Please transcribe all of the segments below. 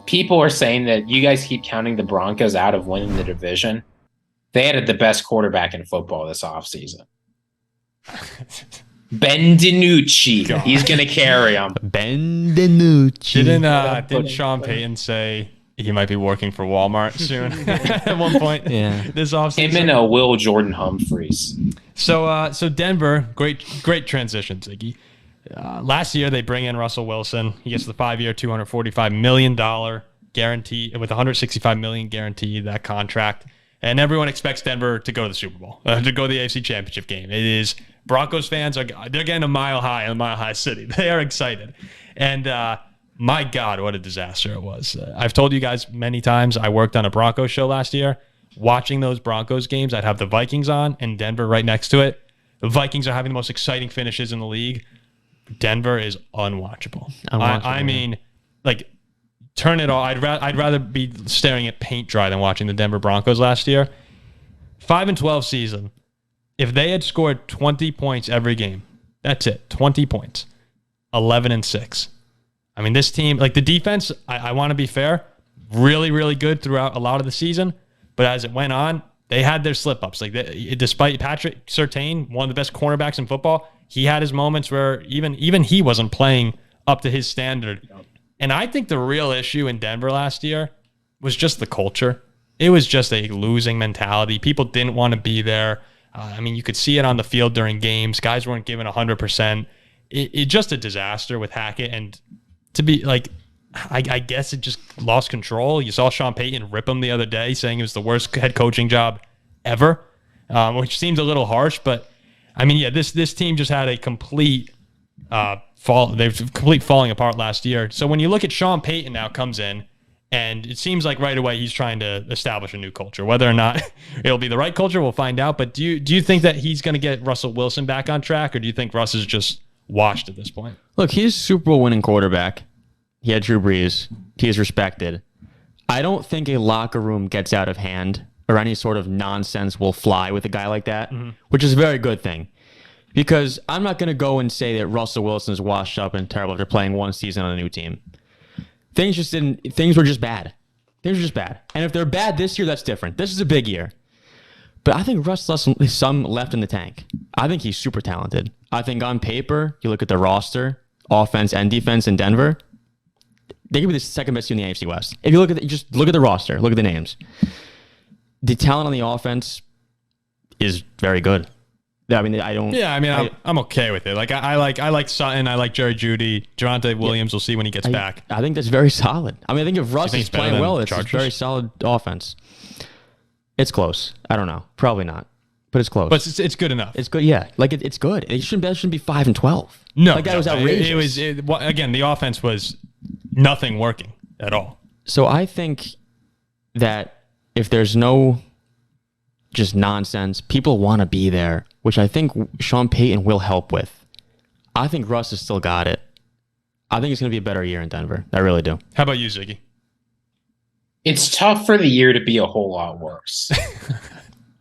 people are saying that you guys keep counting the Broncos out of winning the division. They added the best quarterback in football this offseason. Ben DiNucci. God. He's going to carry him. Ben DiNucci. Didn't Sean Payton say he might be working for Walmart soon at one point? Yeah. This offseason. Him and Will Jordan Humphreys. So Denver, great transition, Ziggy. Last year they bring in Russell Wilson. He gets the 5-year, $245 million guarantee with $165 million guaranteed, that contract. And everyone expects Denver to go to the Super Bowl, to go to the AFC Championship game. It is Broncos fans they're getting a mile high in a mile high city. They are excited, and my God, what a disaster it was. I've told you guys many times. I worked on a Broncos show last year. Watching those Broncos games, I'd have the Vikings on and Denver right next to it. The Vikings are having the most exciting finishes in the league. Denver is unwatchable. I mean, like, turn it all. I'd rather be staring at paint dry than watching the Denver Broncos last year. 5-12 season. If they had scored 20 points every game, that's it. 20 points. 11-6. I mean, this team, like the defense, I want to be fair, really, really good throughout a lot of the season. But as it went on, they had their slip-ups. Like despite Patrick Surtain, one of the best cornerbacks in football, he had his moments where even he wasn't playing up to his standard. And I think the real issue in Denver last year was just the culture. It was just a losing mentality. People didn't want to be there. I mean, you could see it on the field during games. Guys weren't given 100%. It just a disaster with Hackett. And to be like, I guess it just lost control. You saw Sean Payton rip him the other day, saying it was the worst head coaching job ever, which seems a little harsh. But I mean, yeah, this team just had a complete falling apart last year. So when you look at Sean Payton now comes in, and it seems like right away he's trying to establish a new culture. Whether or not it'll be the right culture, we'll find out. But do you think that he's going to get Russell Wilson back on track, or do you think Russ is just washed at this point? Look, he's a Super Bowl winning quarterback. He had Drew Brees. He is respected. I don't think a locker room gets out of hand or any sort of nonsense will fly with a guy like that, which is a very good thing. Because I'm not going to go and say that Russell Wilson is washed up and terrible after playing one season on a new team. Things were just bad. Things were just bad. And if they're bad this year, that's different. This is a big year. But I think Russ has some left in the tank. I think he's super talented. I think on paper, you look at the roster, offense and defense in Denver, they could be the second best team in the AFC West. If you just look at the roster, look at the names. The talent on the offense is very good. I mean, I'm okay with it. Like I like Sutton, I like Jerry Jeudy, Javonte Williams. We'll see when he gets back. I think that's very solid. I mean, I think if Russ is playing well, it's a Chargers? very solid offense. It's close. I don't know. Probably not, but it's close. But it's good enough. It's good. Yeah, like it's good. It shouldn't be 5-12. No, like that was outrageous. Again, the offense was nothing working at all. So I think that if there's no just nonsense, people want to be there, which I think Sean Payton will help with. I think Russ has still got it. I think it's going to be a better year in Denver. I really do. How about you, Ziggy? It's tough for the year to be a whole lot worse.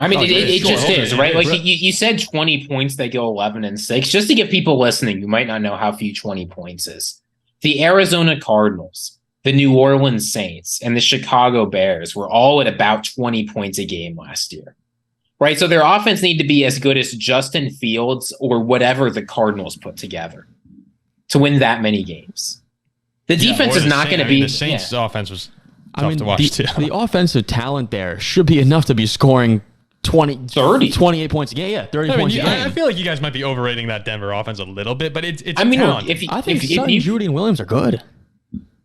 I mean, it just is, right? Like you said 20 points, they go 11-6. Just to get people listening who might not know how few 20 points is. The Arizona Cardinals, the New Orleans Saints, and the Chicago Bears were all at about 20 points a game last year. Right, so their offense need to be as good as Justin Fields or whatever the Cardinals put together to win that many games. The defense is not going to be... The Saints' offense was tough to watch, too. The offensive talent there should be enough to be scoring 28 points a game. Yeah, 30 points a game. I feel like you guys might be overrating that Denver offense a little bit, but it's I mean, talent. I think Sutton, Jeudy, and Williams are good.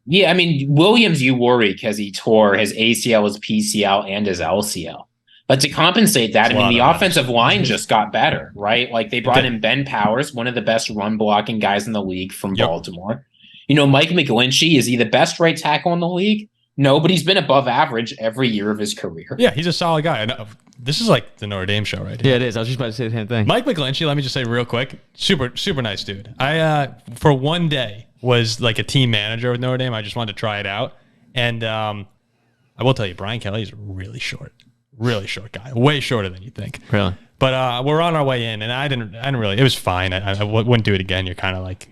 Yeah, I mean, Williams, you worry because he tore his ACL, his PCL, and his LCL. But to compensate that, I mean, the offensive line just got better, right? Like they brought in Ben Powers, one of the best run blocking guys in the league from Baltimore. You know, Mike McGlinchey, is he the best right tackle in the league? No, but he's been above average every year of his career. Yeah, he's a solid guy. This is like the Notre Dame show right here. Yeah, it is. I was just about to say the same thing. Mike McGlinchey, let me just say real quick, super nice dude. I for one day was like a team manager with Notre Dame. I just wanted to try it out. And I will tell you, Brian Kelly is really short. Really short guy, way shorter than you think. Really, but we're on our way in, and I didn't really. It was fine. I wouldn't do it again. You're kind of like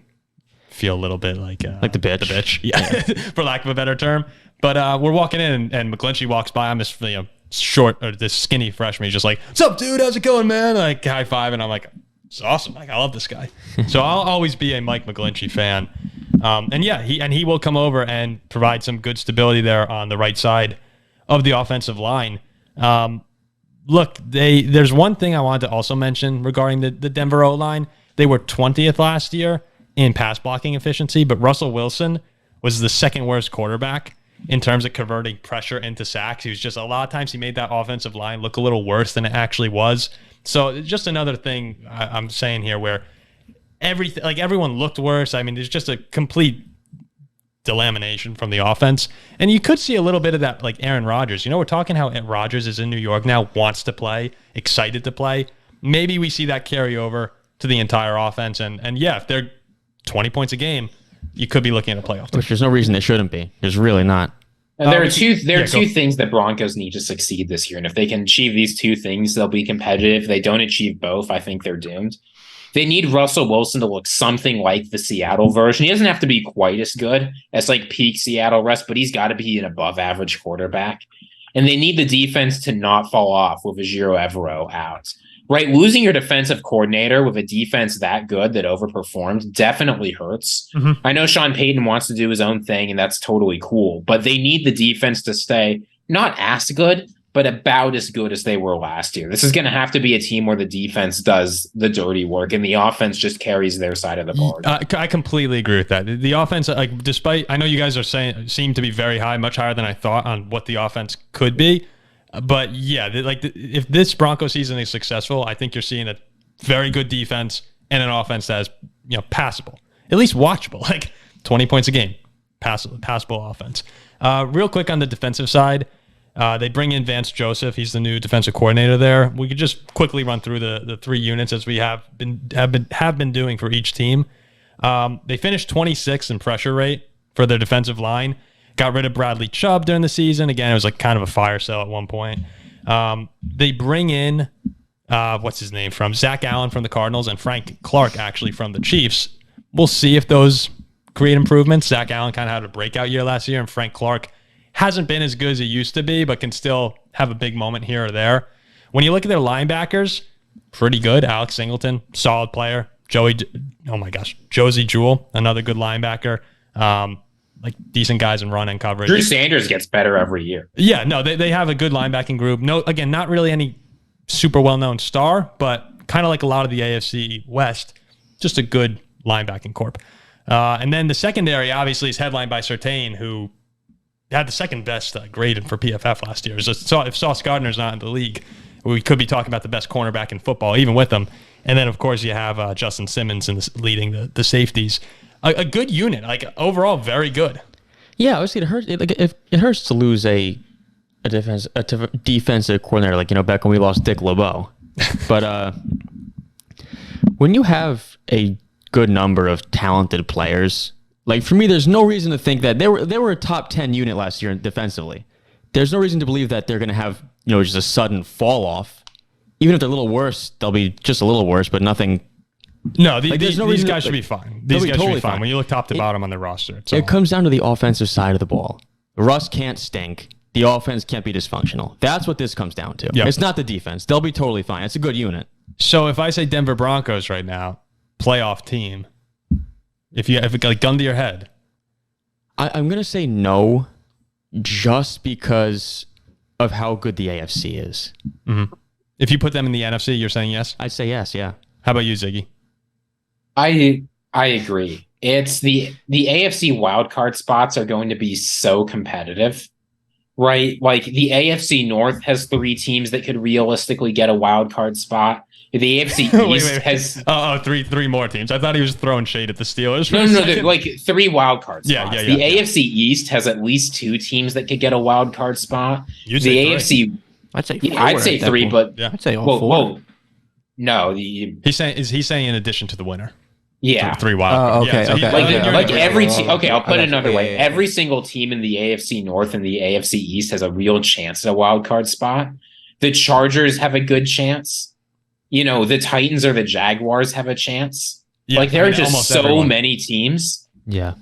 feel a little bit like the bitch, yeah, for lack of a better term. But we're walking in, and McGlinchey walks by. I'm this short or this skinny freshman. He's just like, "What's up, dude? How's it going, man?" Like high five, and I'm like, "It's awesome. Like I love this guy." So I'll always be a Mike McGlinchey fan. And yeah, he will come over and provide some good stability there on the right side of the offensive line. Look, there's one thing I wanted to also mention regarding the Denver O-line. They were 20th last year in pass blocking efficiency, but Russell Wilson was the second worst quarterback in terms of converting pressure into sacks. He was just, a lot of times he made that offensive line look a little worse than it actually was. So just another thing I'm saying here where everyone looked worse. I mean, there's just a complete delamination from the offense. And you could see a little bit of that, like Aaron Rodgers. We're talking how Rodgers is in New York now, wants to play, excited to play. Maybe we see that carry over to the entire offense. And yeah, if they're 20 points a game, you could be looking at a playoff team. Which there's no reason they shouldn't be. There's really not. And there are two things that Broncos need to succeed this year. And if they can achieve these two things, they'll be competitive. If they don't achieve both, I think they're doomed. They need Russell Wilson to look something like the Seattle version. He doesn't have to be quite as good as like peak Seattle Russ, but he's got to be an above average quarterback. And they need the defense to not fall off with Ejiro Evero out. Right? Losing your defensive coordinator with a defense that good that overperformed definitely hurts. Mm-hmm. I know Sean Payton wants to do his own thing, and that's totally cool. But they need the defense to stay not as good, but about as good as they were last year. This is going to have to be a team where the defense does the dirty work and the offense just carries their side of the ball. I completely agree with that. The offense, despite, I know you guys seem to be very high, much higher than I thought on what the offense could be. But yeah, if this Broncos season is successful, I think you're seeing a very good defense and an offense that is passable, at least watchable, like 20 points a game, passable offense. Real quick on the defensive side. They bring in Vance Joseph. He's the new defensive coordinator there. We could just quickly run through the three units as we have been doing for each team. They finished 26th in pressure rate for their defensive line. Got rid of Bradley Chubb during the season. Again, it was like kind of a fire sale at one point. They bring in what's his name from Zach Allen from the Cardinals and Frank Clark actually from the Chiefs. We'll see if those create improvements. Zach Allen kind of had a breakout year last year, and Frank Clark hasn't been as good as he used to be, but can still have a big moment here or there. When you look at their linebackers, pretty good. Alex Singleton, solid player. Josie Jewell, another good linebacker. Like decent guys in run and coverage. Drew Sanders gets better every year. Yeah, no, they have a good linebacking group. No, again, not really any super well-known star, but kind of like a lot of the AFC West, just a good linebacking corp. And then the secondary obviously is headlined by Surtain, who had the second best grade for PFF last year. So if Sauce Gardner's not in the league, we could be talking about the best cornerback in football, even with him. And then, of course, you have Justin Simmons leading the safeties. A good unit, like overall, very good. Yeah, obviously it hurts to lose a defensive coordinator, like back when we lost Dick LeBeau. But when you have a good number of talented players, like for me, there's no reason to think that they were a top 10 unit last year defensively. There's no reason to believe that they're going to have just a sudden fall off. Even if they're a little worse, they'll be just a little worse, but nothing. No, these guys should be fine. These guys should be fine. When you look top to bottom on the roster. It comes down to the offensive side of the ball. Russ can't stink. The offense can't be dysfunctional. That's what this comes down to. Yep. It's not the defense. They'll be totally fine. It's a good unit. So if I say Denver Broncos right now, playoff team, if it like gun to your head. I'm going to say no just because of how good the AFC is. Mm-hmm. If you put them in the NFC, you're saying yes? I'd say yes, yeah. How about you, Ziggy? I agree. It's the AFC wildcard spots are going to be so competitive, right? Like the AFC North has 3 teams that could realistically get a wildcard spot. The AFC East has three more teams. I thought he was throwing shade at the Steelers. No, like 3 wildcard spots. Yeah. The AFC East has at least 2 teams that could get a wildcard spot. You'd the say AFC, I'd say 4. I'd say 3, but yeah. I'd say all 4. Whoa. No, he's saying in addition to the winner. Yeah, 3 wild. Okay. Every team. Okay, I'll put it another way. Every single team in the AFC North and the AFC East has a real chance at a wild card spot. The Chargers have a good chance. The Titans or the Jaguars have a chance. Yeah, there are just so many teams. Yeah.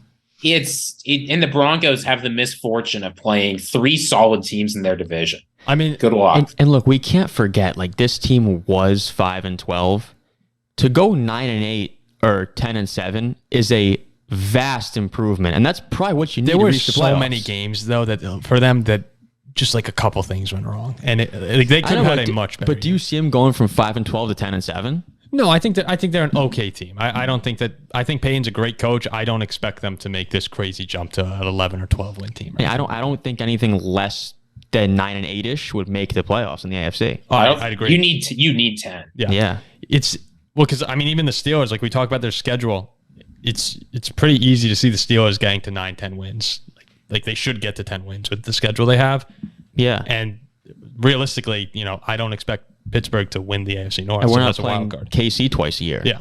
and the Broncos have the misfortune of playing 3 solid teams in their division. I mean, good luck. And look, we can't forget, like, this team was 5-12. To go 9-8 or 10-7 is a vast improvement, and that's probably what you need. There to were reach the so playoffs. many games though that for them that just like a couple things went wrong, and they could have had a much better. But do you see them going from 5-12 to 10-7? No, I think they're an okay team. I don't think that. I think Payton's a great coach. I don't expect them to make this crazy jump to an 11 or 12 win team. I don't think anything less than 9-8ish would make the playoffs in the AFC. Oh, I'd agree. You need 10. Yeah. It's because I mean, even the Steelers, like we talk about their schedule, it's pretty easy to see the Steelers getting to 9-10 wins. Like they should get to 10 wins with the schedule they have. Yeah, and realistically, I don't expect Pittsburgh to win the AFC North. And we're so not that's a playing wild card. KC twice a year. Yeah.